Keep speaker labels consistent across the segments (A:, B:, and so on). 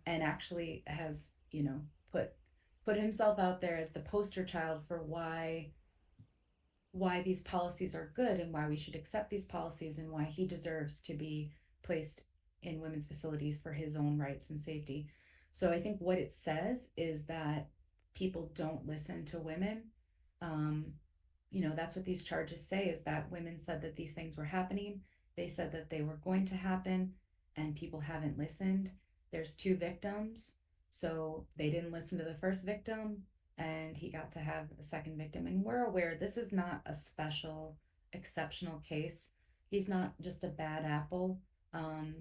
A: and actually has, put put himself out there as the poster child for why these policies are good and why we should accept these policies and why he deserves to be placed in women's facilities for his own rights and safety. So I think what it says is that people don't listen to women. Um, that's what these charges say, is that women said that these things were happening. They said that they were going to happen, and people haven't listened. There's two victims, so they didn't listen to the first victim, and he got to have a second victim. And we're aware this is not a special, exceptional case. He's not just a bad apple. Um,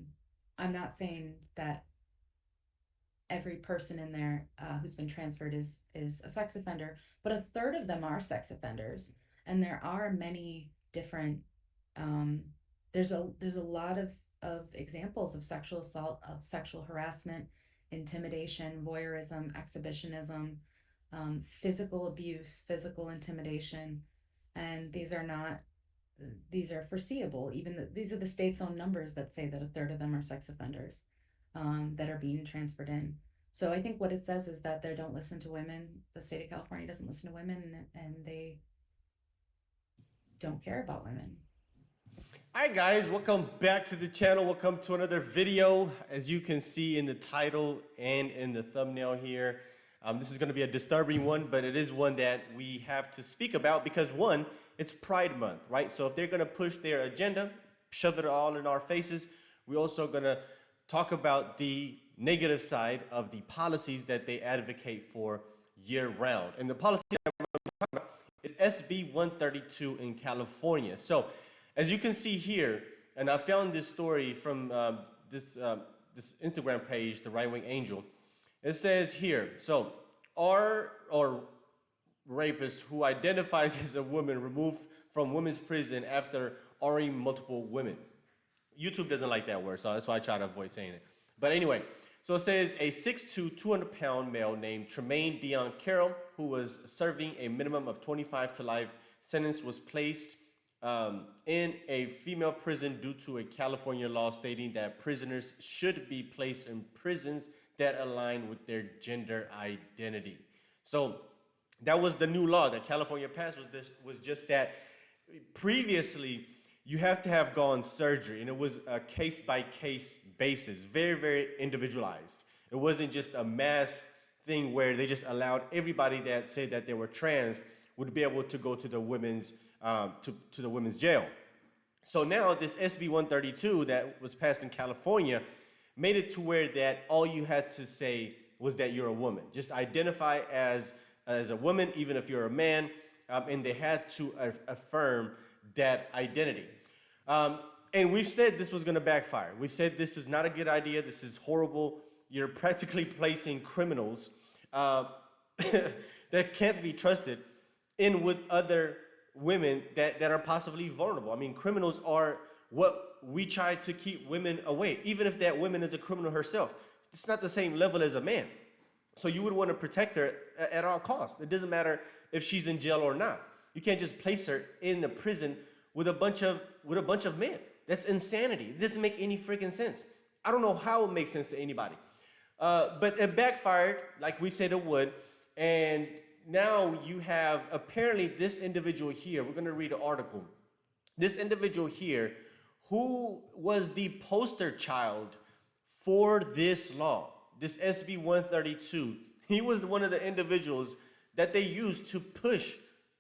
A: I'm not saying that every person in there who's been transferred is a sex offender, but a third of them are sex offenders, and there are many different. Um, there's a lot of examples of sexual assault, of sexual harassment, intimidation, voyeurism, exhibitionism, physical abuse, physical intimidation, and these are foreseeable. These are the state's own numbers that say that a third of them are sex offenders that are being transferred in. So I think what it says is that they don't listen to women. The state of California doesn't listen to women, and they don't care about women.
B: Hi guys, welcome back to the channel. Welcome to another video. As you can see in the title and in the thumbnail here, this is going to be a disturbing one, but it is one that we have to speak about because one, it's Pride Month, right? So if they're going to push their agenda, shove it all in our faces, we're also going to talk about the negative side of the policies that they advocate for year round. And the policy is SB 132 in California. So, as you can see here, and I found this story from this Instagram page, the Right Wing Angel. It says here, so R or rapist who identifies as a woman removed from women's prison after Ring multiple women. YouTube doesn't like that word, so that's why I try to avoid saying it. But anyway, so it says a 6'2", 200-pound male named Tremaine Dion Carroll, who was serving a minimum of 25 to life sentence, was placed in a female prison due to a California law stating that prisoners should be placed in prisons that align with their gender identity. So that was the new law that California passed. Was just that previously you have to have gone surgery, and it was a case by case basis, very very individualized. It wasn't just a mass thing where they just allowed everybody that said that they were trans would be able to go to the women's to the women's jail. So now this SB 132 that was passed in California made it to where that all you had to say was that you're a woman. Just identify as a woman, even if you're a man, and they had to affirm that identity. And we've said this was going to backfire. We've said this is not a good idea. This is horrible. You're practically placing criminals that can't be trusted in with other women that are possibly vulnerable. I mean, criminals are what we try to keep women away, even if that woman is a criminal herself. It's not the same level as a man. So you would want to protect her at all costs. It doesn't matter if she's in jail or not. You can't just place her in the prison with a bunch of men. That's insanity. It doesn't make any freaking sense. I don't know how it makes sense to anybody. But it backfired, like we said it would, and now you have apparently this individual here. We're going to read an article. This individual here, who was the poster child for this law, this SB 132, he was one of the individuals that they used to push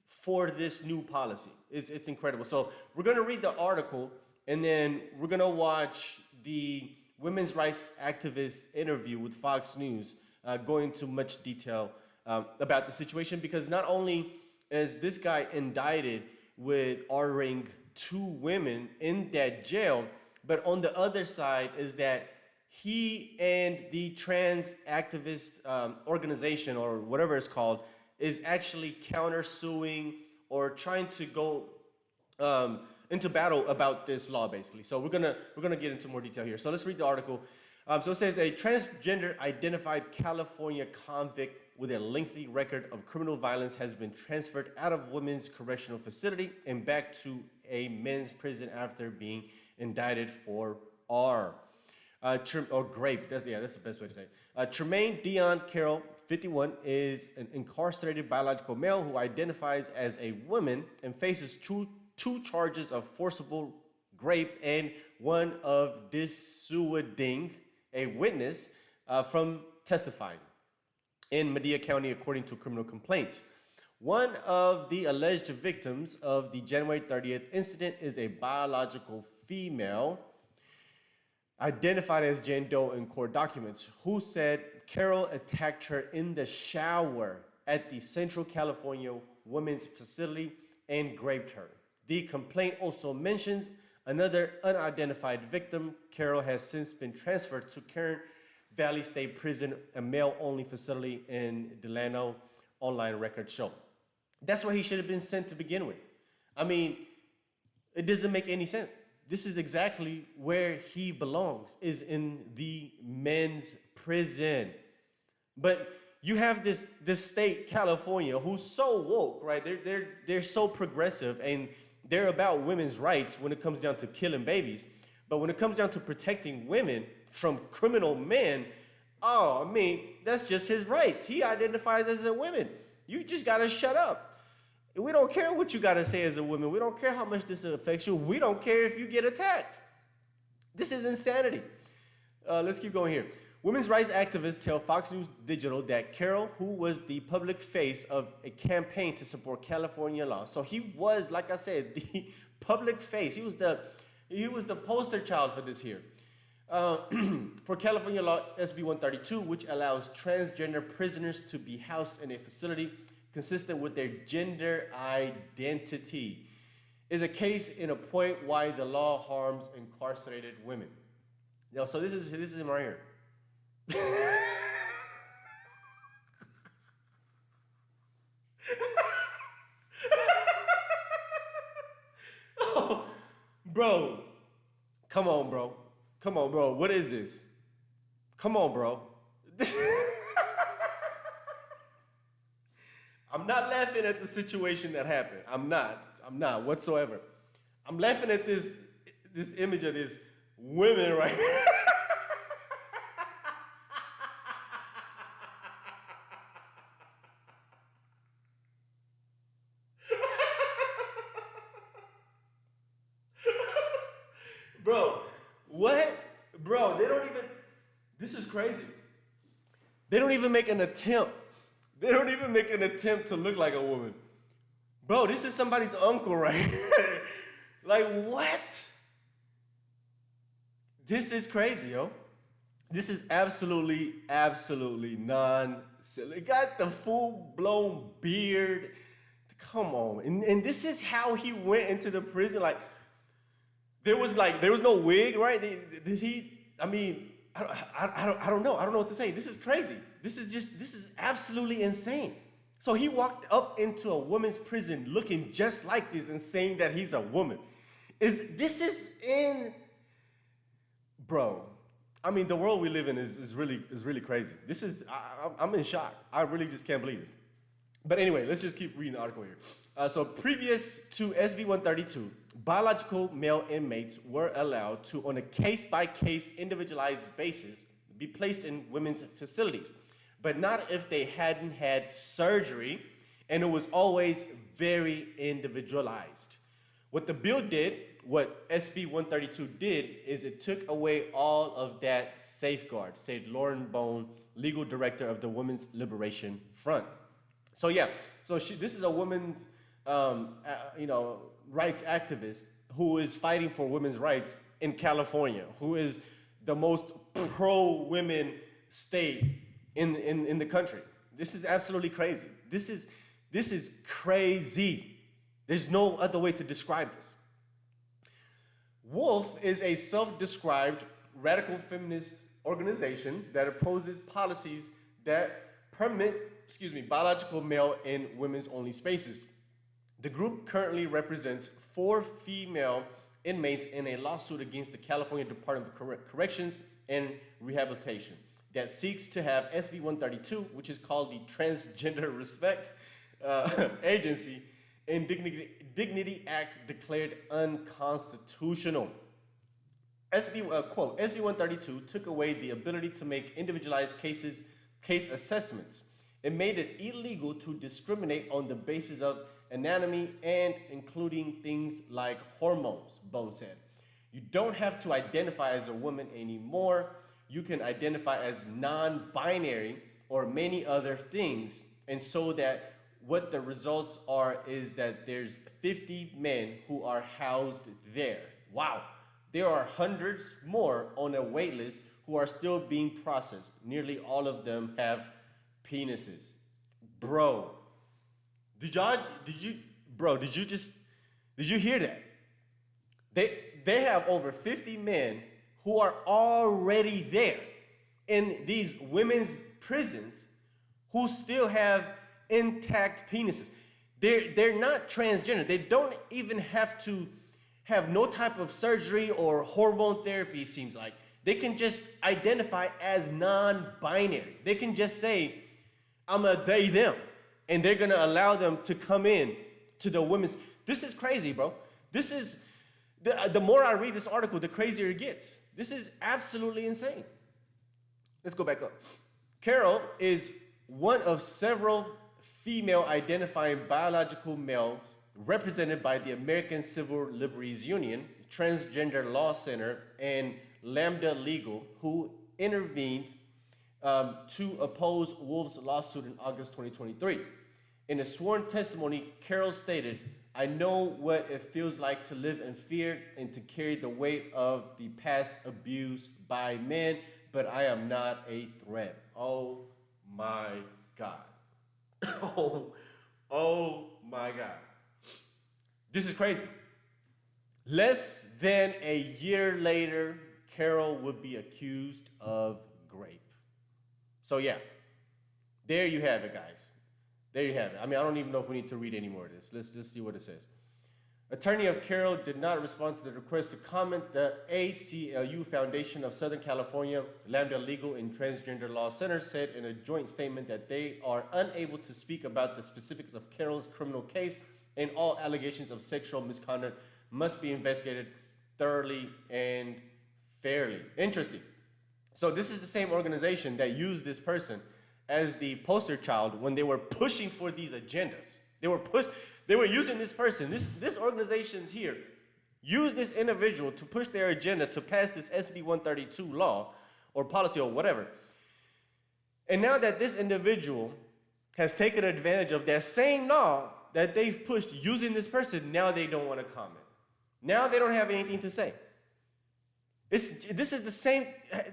B: for this new policy. It's incredible. So we're going to read the article, and then we're going to watch the women's rights activist interview with Fox News, going into much detail about the situation, because not only is this guy indicted with ordering two women in that jail, but on the other side is that he and the trans activist organization, or whatever it's called, is actually countersuing or trying to go into battle about this law, basically. So we're gonna get into more detail here. So let's read the article. So it says a transgender identified California convict with a lengthy record of criminal violence has been transferred out of women's correctional facility and back to a men's prison after being indicted for R. Or grape. That's the best way to say it. Tremaine Dion Carroll, 51, is an incarcerated biological male who identifies as a woman and faces two charges of forcible rape and one of dissuading a witness from testifying in Medina County, according to criminal complaints. One of the alleged victims of the January 30th incident is a biological female identified as Jane Doe in court documents, who said Carol attacked her in the shower at the Central California Women's Facility and raped her. The complaint also mentions another unidentified victim. Carol has since been transferred to Kern Valley State Prison, a male-only facility in Delano, online records show. That's where he should have been sent to begin with. I mean, it doesn't make any sense. This is exactly where he belongs, is in the men's prison. But you have this state, California, who's so woke, right? They're so progressive, and they're about women's rights when it comes down to killing babies. But when it comes down to protecting women from criminal men, oh, I mean, that's just his rights. He identifies as a woman. You just gotta shut up. We don't care what you gotta say as a woman. We don't care how much this affects you. We don't care if you get attacked. This is insanity. Let's keep going here. Women's rights activists tell Fox News Digital that Carroll, who was the public face of a campaign to support California law, so he was, like I said, the public face. He was the poster child for this here. For California law SB 132, which allows transgender prisoners to be housed in a facility consistent with their gender identity, is a case in a point why the law harms incarcerated women. So this is him right here. Oh, bro, come on, bro. Come on, bro. What is this? Come on, bro. I'm not laughing at the situation that happened. I'm not whatsoever. I'm laughing at this image of this women right here. Bro, what? Bro, they don't even, this is crazy. They don't even make an attempt. They don't even make an attempt to look like a woman. Bro, this is somebody's uncle right here. Like, what? This is crazy, yo. This is absolutely non-silly. It got the full-blown beard. Come on. And this is how he went into the prison. Like, there was no wig, right? Did he, I mean, I don't know. I don't know what to say. This is crazy. This is absolutely insane. So he walked up into a woman's prison looking just like this and saying that he's a woman. This is in, bro. I mean, the world we live in is really crazy. I'm in shock. I really just can't believe it. But anyway, let's just keep reading the article here. So previous to SB 132, biological male inmates were allowed to, on a case-by-case individualized basis, be placed in women's facilities, but not if they hadn't had surgery, and it was always very individualized. What the bill did, what SB 132 did, is it took away all of that safeguard, said Lauren Bone, legal director of the Women's Liberation Front. So yeah, this is a women's, rights activist who is fighting for women's rights in California, who is the most pro-women state in the country. This is absolutely crazy. This is crazy. There's no other way to describe this. Wolf is a self-described radical feminist organization that opposes policies that permit biological male in women's only spaces. The group currently represents 4 female inmates in a lawsuit against the California Department of Corrections and Rehabilitation that seeks to have SB 132, which is called the Transgender Respect Agency and Dignity Act, declared unconstitutional. quote, SB 132 took away the ability to make individualized case assessments. It made it illegal to discriminate on the basis of anatomy and including things like hormones, Bone said. You don't have to identify as a woman anymore. You can identify as non-binary or many other things. And so that what the results are is that there's 50 men who are housed there. Wow. There are hundreds more on a wait list who are still being processed. Nearly all of them have penises. Bro, did you hear that? They have over 50 men who are already there in these women's prisons who still have intact penises. They're not transgender. They don't even have to have no type of surgery or hormone therapy, seems like. They can just identify as non-binary. They can just say, I'm a they, them. And they're gonna allow them to come in to the women's. This is crazy, bro. This is, the more I read this article, the crazier it gets. This is absolutely insane. Let's go back up. Carol is one of several female identifying biological males represented by the American Civil Liberties Union, Transgender Law Center, and Lambda Legal, who intervened to oppose Wolf's lawsuit in August 2023. In a sworn testimony, Carol stated, I know what it feels like to live in fear and to carry the weight of the past abuse by men, but I am not a threat. Oh my God. oh my God. This is crazy. Less than a year later, Carol would be accused of rape. So yeah, there you have it, guys. There you have it. I mean, I don't even know if we need to read any more of this. Let's see what it says. Attorney of Carol did not respond to the request to comment. The ACLU Foundation of Southern California, Lambda Legal and Transgender Law Center said in a joint statement that they are unable to speak about the specifics of Carol's criminal case, and all allegations of sexual misconduct must be investigated thoroughly and fairly. Interesting. So this is the same organization that used this person as the poster child when they were pushing for these agendas. They were using this person. This organization's here used this individual to push their agenda to pass this SB 132 law or policy or whatever. And now that this individual has taken advantage of that same law that they've pushed using this person, now they don't want to comment. Now they don't have anything to say. This is the same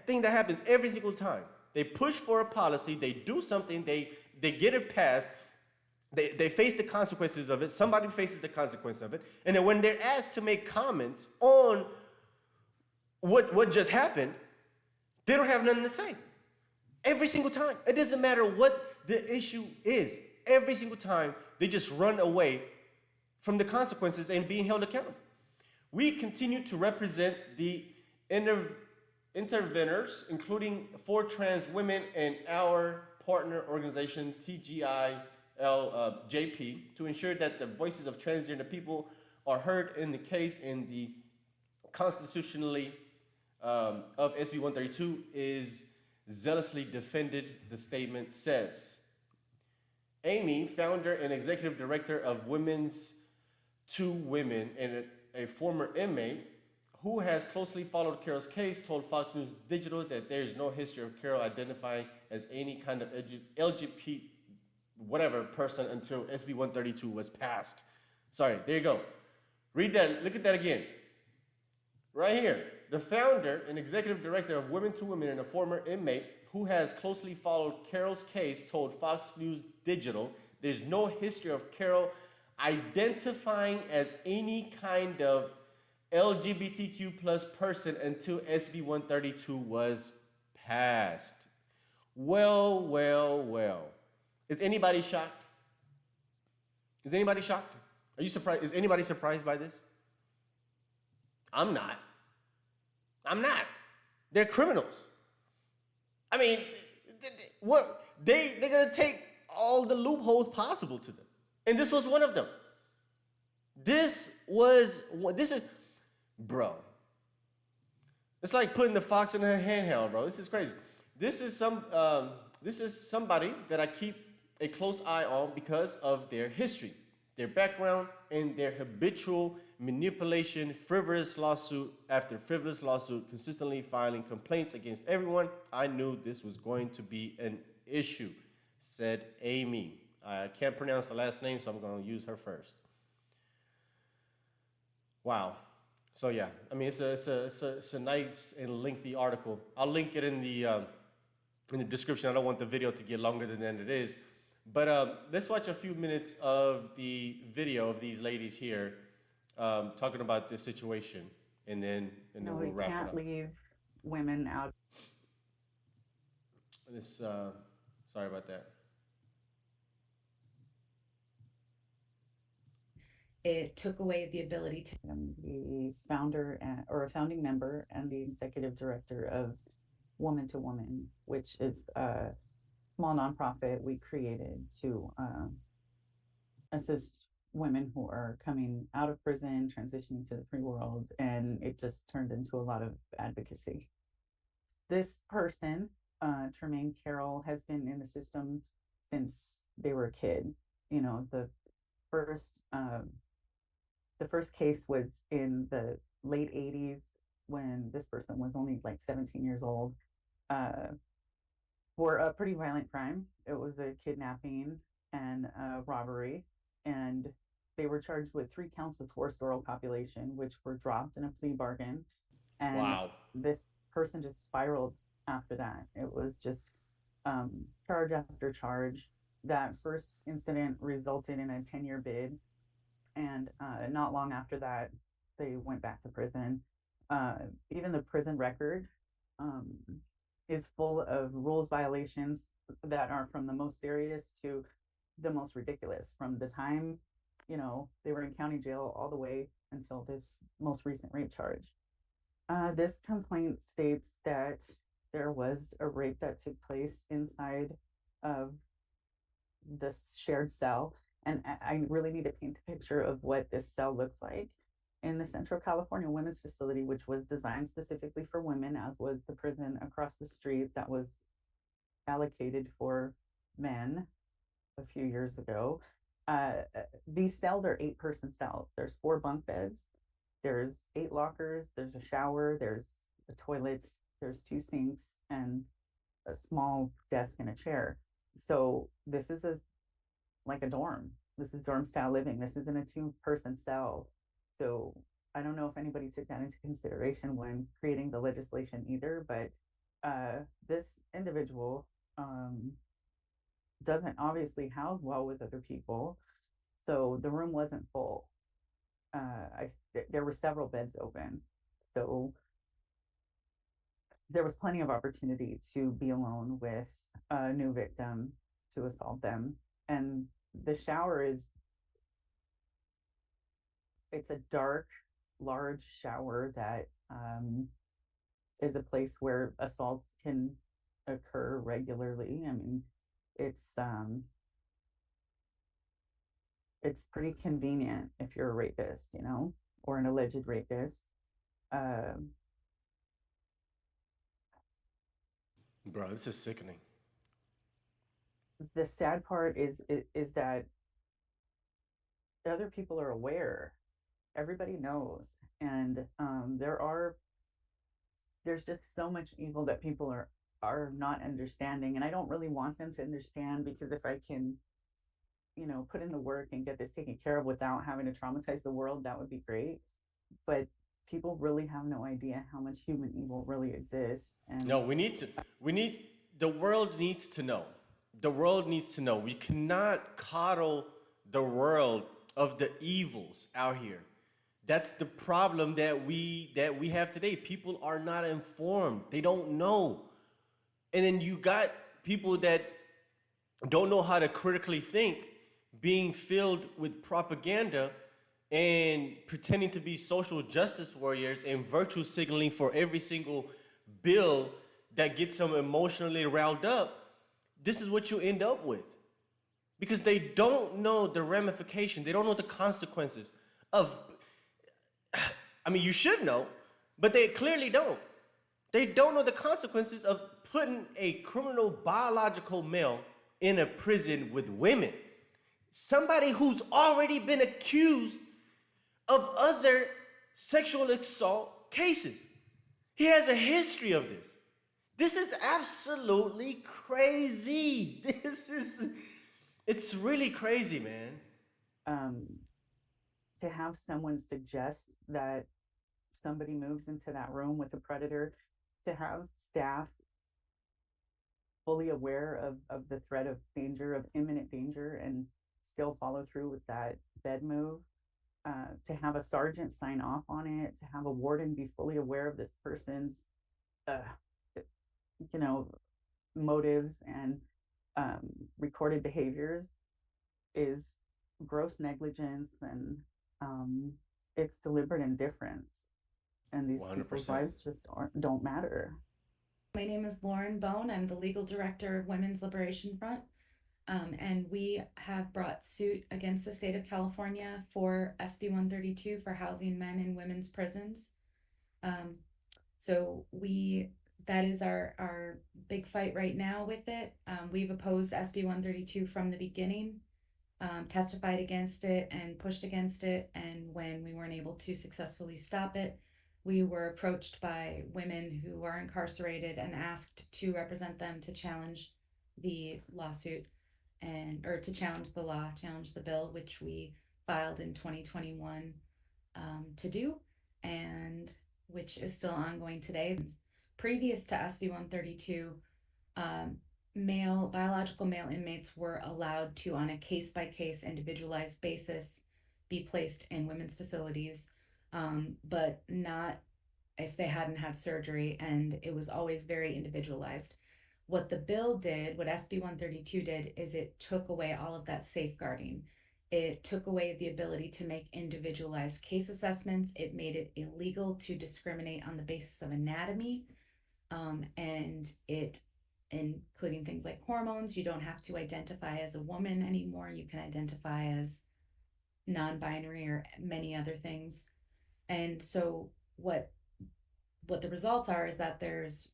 B: thing that happens every single time. They push for a policy, they do something, they get it passed, they face the consequences of it, somebody faces the consequence of it, and then when they're asked to make comments on what just happened, they don't have nothing to say. Every single time. It doesn't matter what the issue is. Every single time, they just run away from the consequences and being held accountable. We continue to represent the interveners, including 4 trans women and our partner organization, TGILJP, to ensure that the voices of transgender people are heard in the case, and the constitutionally of SB 132 is zealously defended, the statement says. Amy, founder and executive director of Women's 2 Women and a former inmate who has closely followed Carol's case, told Fox News Digital that there is no history of Carol identifying as any kind of LGBT whatever person until SB 132 was passed. Sorry, there you go. Read that, look at that again. Right here. The founder and executive director of Women 2 Women and a former inmate who has closely followed Carol's case told Fox News Digital there's no history of Carol identifying as any kind of LGBTQ plus person until SB 132 was passed. Well, well, well. Is anybody shocked? Is anybody shocked? Are you surprised? Is anybody surprised by this? I'm not. I'm not. They're criminals. I mean, what they're gonna take all the loopholes possible to them, and this was one of them. This is, bro. It's like putting the fox in a handheld, bro. This is crazy. This is this is somebody that I keep a close eye on because of their history, their background, and their habitual manipulation, frivolous lawsuit after frivolous lawsuit, consistently filing complaints against everyone. I knew this was going to be an issue, said Amy. I can't pronounce the last name, so I'm going to use her first. Wow. So yeah, I mean it's a nice and lengthy article. I'll link it in the description. I don't want the video to get longer than it is, but let's watch a few minutes of the video of these ladies here talking about this situation, and then
C: No,
B: we'll
C: we
B: wrap it
C: can't
B: up.
C: leave women out.
B: This sorry about that.
A: It took away the ability to.
C: I'm the founder or a founding member and the executive director of Woman to Woman, which is a small nonprofit we created to assist women who are coming out of prison, transitioning to the free world, and it just turned into a lot of advocacy. This person, Tremaine Carroll, has been in the system since they were a kid. You know, first the first case was in the late 80s when this person was only like 17 years old, uh, for a pretty violent crime. It was a kidnapping and a robbery, and they were charged with 3 counts of forced oral copulation, which were dropped in a plea bargain. And
B: Wow.
C: this person just spiraled after that. It was just charge after charge. That first incident resulted in a 10-year bid, and not long after that, they went back to prison. Uh, Even the prison record um, is full of rules violations that are from the most serious to the most ridiculous. From the time, they were in county jail all the way until this most recent rape charge. This complaint states that there was a rape that took place inside of this shared cell. And I really need to paint a picture of what this cell looks like. In the Central California Women's Facility, which was designed specifically for women, as was the prison across the street that was allocated for men a few years ago. These cells are 8-person cells. There's 4 bunk beds, there's 8 lockers, there's a shower, there's a toilet, there's 2 sinks, and a small desk and a chair. So this is like a dorm. This is dorm style living. This isn't a 2-person cell. So I don't know if anybody took that into consideration when creating the legislation either, but this individual doesn't obviously house well with other people. So the room wasn't full. There were several beds open. So there was plenty of opportunity to be alone with a new victim to assault them. And the shower it's a dark, large shower that is a place where assaults can occur regularly. I mean, it's it's pretty convenient if you're a rapist, or an alleged rapist. Um,
B: Bro, this is sickening.
C: the sad part is that other people are aware. Everybody knows, and there's just so much evil that people are not understanding, and I don't really want them to understand, because if I can, put in the work and get this taken care of without having to traumatize the world, that would be great. But people really have no idea how much human evil really exists.
B: No,
C: And
B: the world needs to know. The world needs to know. We cannot coddle the world of the evils out here. That's the problem that we have today. People are not informed. They don't know. And then you got people that don't know how to critically think, being filled with propaganda and pretending to be social justice warriors and virtue signaling for every single bill that gets them emotionally riled up. This is what you end up with, because they don't know the ramification. They don't know the consequences of, I mean, you should know, but they clearly don't. They don't know the consequences of putting a criminal biological male in a prison with women. Somebody who's already been accused of other sexual assault cases. He has a history of this. This is absolutely crazy. It's really crazy, man.
C: Um, to have someone suggest that somebody moves into that room with a predator, to have staff fully aware of the threat of danger, of imminent danger, and still follow through with that bed move, to have a sergeant sign off on it, to have a warden be fully aware of this person's, uh, you know, motives and recorded behaviors is gross negligence, and um, it's deliberate indifference. And these people's
B: 100%.
C: lives just don't matter.
A: My name is Lauren Bone. I'm the legal director of Women's Liberation Front. And we have brought suit against the state of California for SB 132 for housing men in women's prisons. Um, so that is our big fight right now with it. We've opposed SB 132 from the beginning, testified against it and pushed against it. And when we weren't able to successfully stop it, we were approached by women who are incarcerated and asked to represent them to challenge the lawsuit or to challenge the law, challenge the bill, which we filed in 2021 to do, and which is still ongoing today. Previous to SB 132, um, biological male inmates were allowed to, on a case by case, individualized basis, be placed in women's facilities, but not if they hadn't had surgery, and it was always very individualized. What the bill did, what SB 132 did, is it took away all of that safeguarding. It took away the ability to make individualized case assessments. It made it illegal to discriminate on the basis of anatomy, and it, including things like hormones. You don't have to identify as a woman anymore. You can identify as non-binary or many other things. And so what the results are is that there's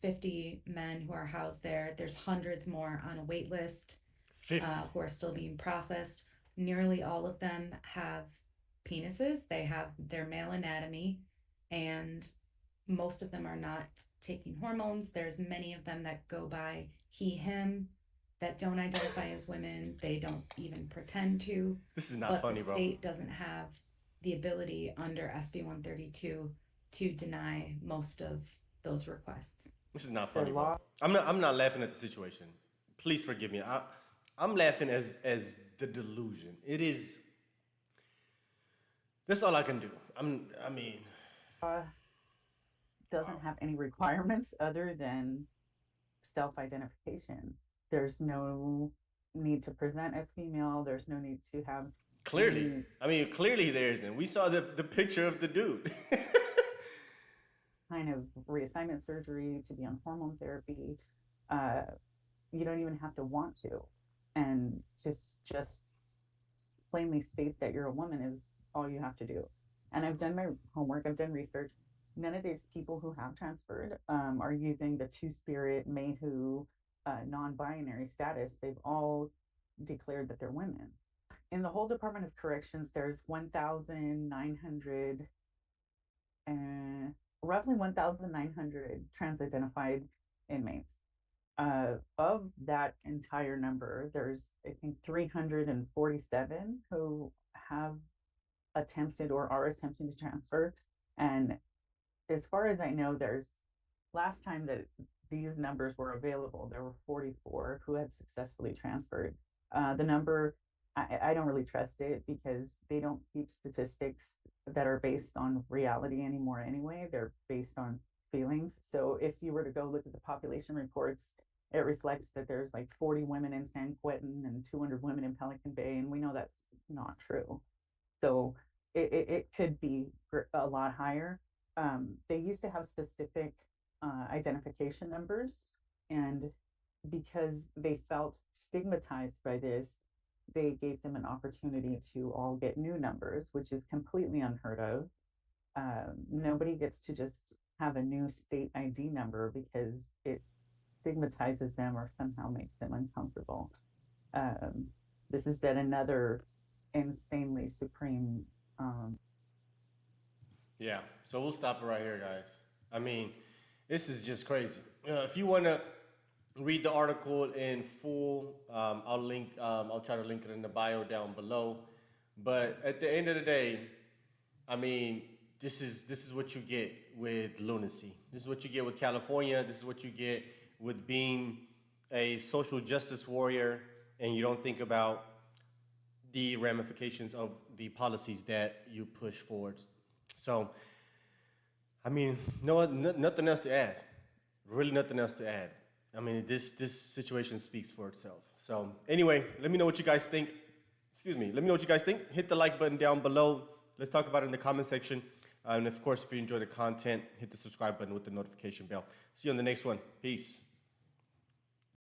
A: 50 men who are housed there. There's hundreds more on a wait list,
B: 50.
A: who are still being processed. Nearly all of them have penises. They have their male anatomy, and most of them are not taking hormones. There's many of them that go by he, him, that don't identify as women. They don't even pretend to.
B: This is not
A: But the
B: funny, bro.
A: state doesn't have the ability under SB 132 to deny most of those requests.
B: This is not
C: The
B: funny, bro.
C: law
B: I'm not laughing at the situation. Please forgive me. I'm laughing as the delusion. It is. That's all I can do. I mean,
C: doesn't have any requirements other than self-identification. There's no need to present as female. There's no need to have
B: clearly.
C: any
B: I mean, clearly there isn't. We saw the picture of the dude.
C: kind of reassignment surgery to be on hormone therapy. Uh, you don't even have to want to, and just plainly state that you're a woman is all you have to do. And I've done my homework. I've done research. None of these people who have transferred are using the two-spirit, may who, non-binary status. They've all declared that they're women. In the whole Department of Corrections, there's 1,900 and roughly 1,900 trans-identified inmates. Of that entire number, there's I think 347 who have attempted or are attempting to transfer. And as far as I know, there's last time that these numbers were available, there were 44 who had successfully transferred. The number, I don't really trust it because they don't keep statistics that are based on reality anymore anyway. They're based on feelings. So if you were to go look at the population reports, it reflects that there's like 40 women in San Quentin and 200 women in Pelican Bay, and we know that's not true. So it could be a lot higher. They used to have specific identification numbers, and because they felt stigmatized by this, they gave them an opportunity to all get new numbers, which is completely unheard of. Nobody gets to just have a new state ID number because it stigmatizes them or somehow makes them uncomfortable. Um, this is yet another insanely supreme.
B: Yeah, so we'll stop it right here, guys. I mean, this is just crazy. If you want to read the article in full, I'll try to link it in the bio down below. But at the end of the day, I mean, this is what you get with lunacy. This is what you get with California. This is what you get with being a social justice warrior, and you don't think about the ramifications of the policies that you push forward. So, I mean, nothing else to add. Really, nothing else to add. I mean, this situation speaks for itself. So, anyway, let me know what you guys think. Excuse me. Let me know what you guys think. Hit the like button down below. Let's talk about it in the comment section. And of course, if you enjoy the content, hit the subscribe button with the notification bell. See you on the next one. Peace.